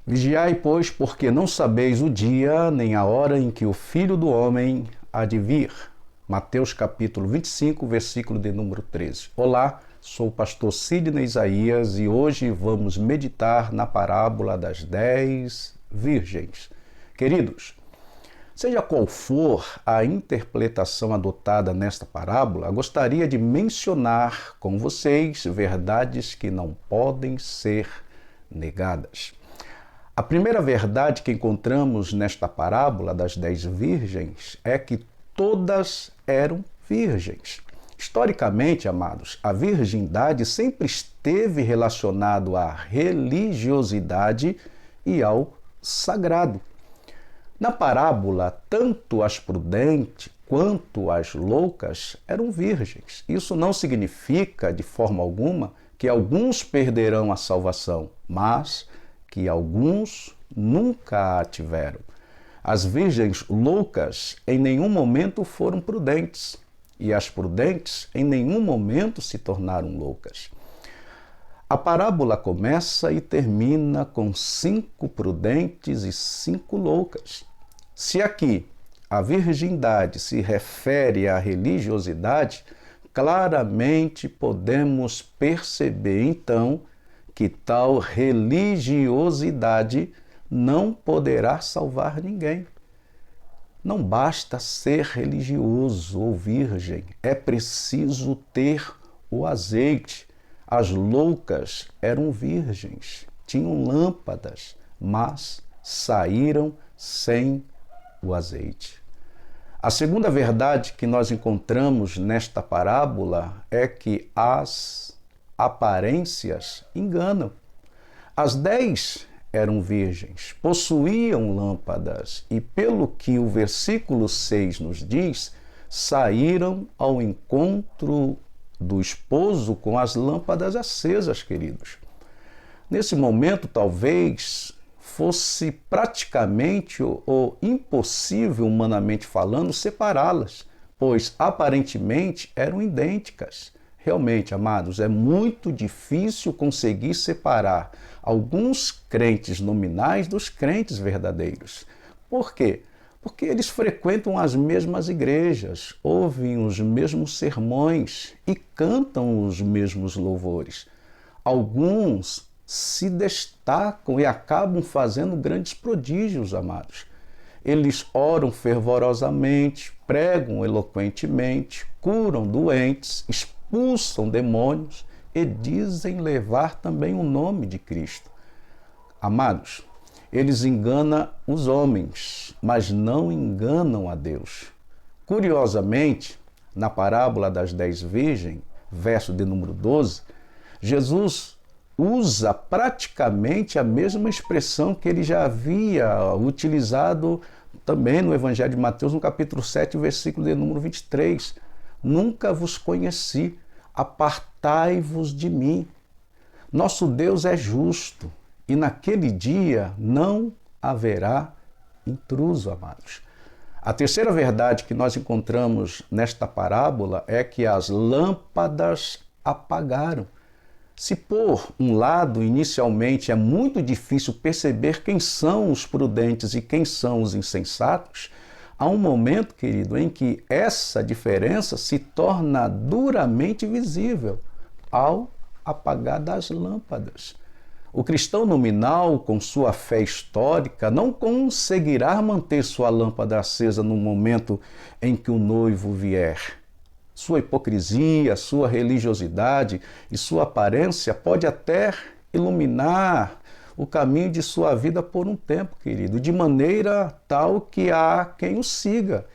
Vigiai, pois, porque não sabeis o dia nem a hora em que o Filho do Homem há de vir. Mateus capítulo 25, versículo de número 13. Olá, sou o pastor Sidney Isaías e hoje vamos meditar na parábola das 10 virgens. Queridos, seja qual for a interpretação adotada nesta parábola, gostaria de mencionar com vocês verdades que não podem ser negadas. A primeira verdade que encontramos nesta parábola das 10 virgens é que todas eram virgens. Historicamente, amados, a virgindade sempre esteve relacionado à religiosidade e ao sagrado. Na parábola, tanto as prudentes quanto as loucas eram virgens. Isso não significa, de forma alguma, que alguns perderão a salvação, mas que alguns nunca a tiveram. As virgens loucas em nenhum momento foram prudentes, e as prudentes em nenhum momento se tornaram loucas. A parábola começa e termina com 5 prudentes e 5 loucas. Se aqui a virgindade se refere à religiosidade, claramente podemos perceber então que tal religiosidade não poderá salvar ninguém. Não basta ser religioso ou virgem, é preciso ter o azeite. As loucas eram virgens, tinham lâmpadas, mas saíram sem o azeite. A segunda verdade que nós encontramos nesta parábola é que as aparências enganam. As 10 eram virgens, possuíam lâmpadas e, pelo que o versículo 6 nos diz, saíram ao encontro do esposo com as lâmpadas acesas, queridos. Nesse momento, talvez fosse praticamente ou impossível, humanamente falando, separá-las, pois aparentemente eram idênticas. Realmente, amados, é muito difícil conseguir separar alguns crentes nominais dos crentes verdadeiros. Por quê? Porque eles frequentam as mesmas igrejas, ouvem os mesmos sermões e cantam os mesmos louvores. Alguns se destacam e acabam fazendo grandes prodígios, amados. Eles oram fervorosamente, pregam eloquentemente, curam doentes, expulsam demônios e dizem levar também o nome de Cristo. Amados, eles enganam os homens, mas não enganam a Deus. Curiosamente, na parábola das 10 virgens, verso de número 12, Jesus usa praticamente a mesma expressão que ele já havia utilizado também no Evangelho de Mateus, no capítulo 7, versículo de número 23. Nunca vos conheci, apartai-vos de mim. Nosso Deus é justo e naquele dia não haverá intruso, amados. A terceira verdade que nós encontramos nesta parábola é que as lâmpadas apagaram. Se por um lado, inicialmente, é muito difícil perceber quem são os prudentes e quem são os insensatos, há um momento, querido, em que essa diferença se torna duramente visível ao apagar das lâmpadas. O cristão nominal, com sua fé histórica, não conseguirá manter sua lâmpada acesa no momento em que o noivo vier. Sua hipocrisia, sua religiosidade e sua aparência pode até iluminar o caminho de sua vida por um tempo, querido, de maneira tal que há quem o siga.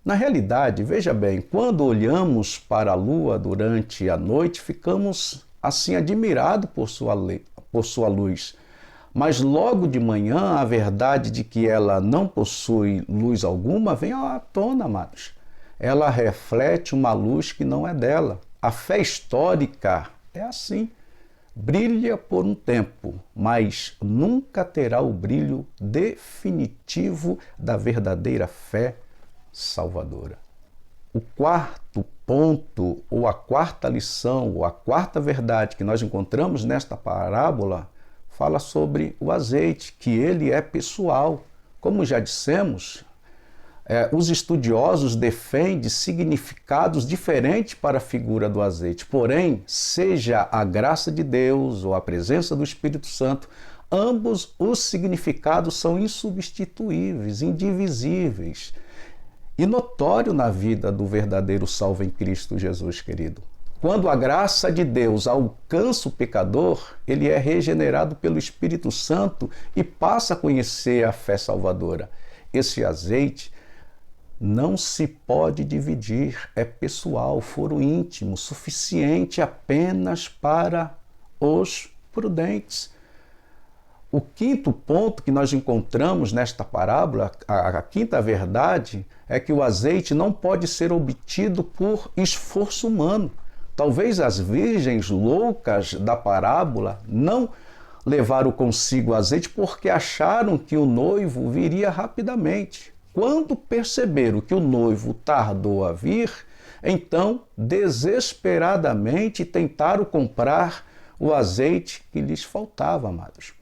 Na realidade, veja bem, quando olhamos para a lua durante a noite, ficamos assim admirados por sua luz. Mas logo de manhã, a verdade de que ela não possui luz alguma vem à tona, amados. Ela reflete uma luz que não é dela. A fé histórica é assim. Brilha por um tempo, mas nunca terá o brilho definitivo da verdadeira fé salvadora. O quarto ponto, ou a quarta lição, ou a quarta verdade que nós encontramos nesta parábola fala sobre o azeite, que ele é pessoal. Como já dissemos, os estudiosos defendem significados diferentes para a figura do azeite. Porém, seja a graça de Deus ou a presença do Espírito Santo, ambos os significados são insubstituíveis, indivisíveis e notório na vida do verdadeiro salvo em Cristo Jesus, querido. Quando a graça de Deus alcança o pecador, ele é regenerado pelo Espírito Santo e passa a conhecer a fé salvadora. Esse azeite não se pode dividir, é pessoal, foro íntimo, suficiente apenas para os prudentes. O quinto ponto que nós encontramos nesta parábola, a quinta verdade, é que o azeite não pode ser obtido por esforço humano. Talvez as virgens loucas da parábola não levaram consigo azeite porque acharam que o noivo viria rapidamente. Quando perceberam que o noivo tardou a vir, então desesperadamente tentaram comprar o azeite que lhes faltava, amados.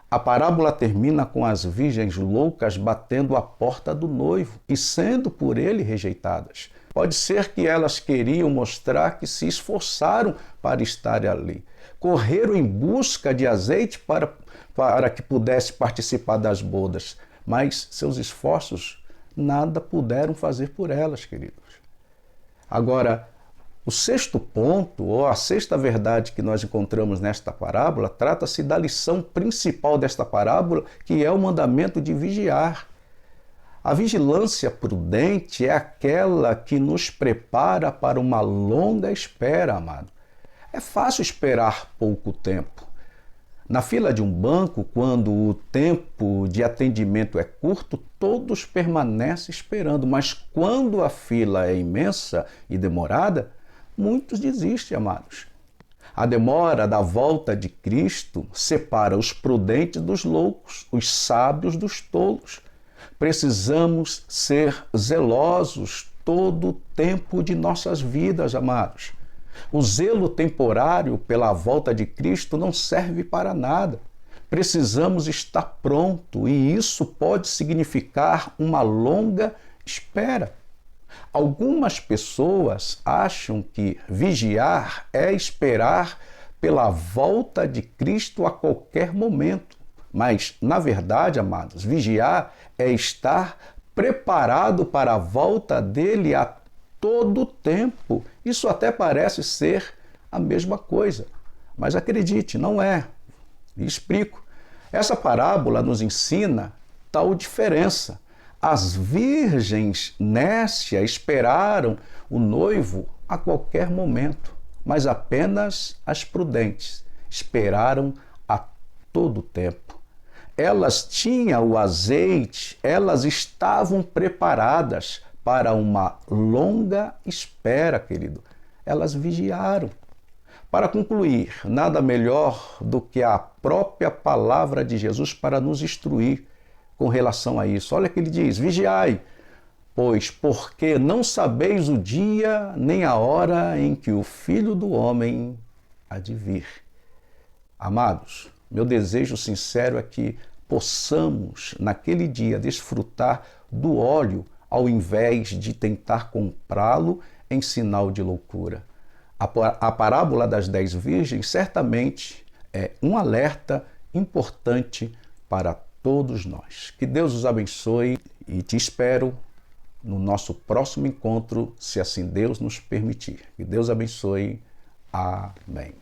A parábola termina com as virgens loucas batendo a porta do noivo e sendo por ele rejeitadas. Pode ser que elas queriam mostrar que se esforçaram para estar ali. Correram em busca de azeite para que pudesse participar das bodas, mas seus esforços nada puderam fazer por elas, queridos. Agora, o sexto ponto, ou a sexta verdade que nós encontramos nesta parábola, trata-se da lição principal desta parábola, que é o mandamento de vigiar. A vigilância prudente é aquela que nos prepara para uma longa espera, amado. É fácil esperar pouco tempo. Na fila de um banco, quando o tempo de atendimento é curto, todos permanecem esperando, mas quando a fila é imensa e demorada, muitos desistem, amados. A demora da volta de Cristo separa os prudentes dos loucos, os sábios dos tolos. Precisamos ser zelosos todo o tempo de nossas vidas, amados. O zelo temporário pela volta de Cristo não serve para nada. Precisamos estar pronto e isso pode significar uma longa espera. Algumas pessoas acham que vigiar é esperar pela volta de Cristo a qualquer momento. Mas, na verdade, amados, vigiar é estar preparado para a volta dele a todo tempo. Isso até parece ser a mesma coisa, mas acredite, não é. E explico. Essa parábola nos ensina tal diferença. As virgens nécias esperaram o noivo a qualquer momento, mas apenas as prudentes esperaram a todo tempo. Elas tinham o azeite, elas estavam preparadas para uma longa espera, querido. Elas vigiaram. Para concluir, nada melhor do que a própria palavra de Jesus para nos instruir com relação a isso. Olha que ele diz: vigiai, pois porque não sabeis o dia nem a hora em que o Filho do Homem há de vir. Amados, meu desejo sincero é que possamos, naquele dia, desfrutar do óleo ao invés de tentar comprá-lo em sinal de loucura. A parábola das 10 virgens certamente é um alerta importante para todos nós. Que Deus os abençoe e te espero no nosso próximo encontro, se assim Deus nos permitir. Que Deus abençoe. Amém.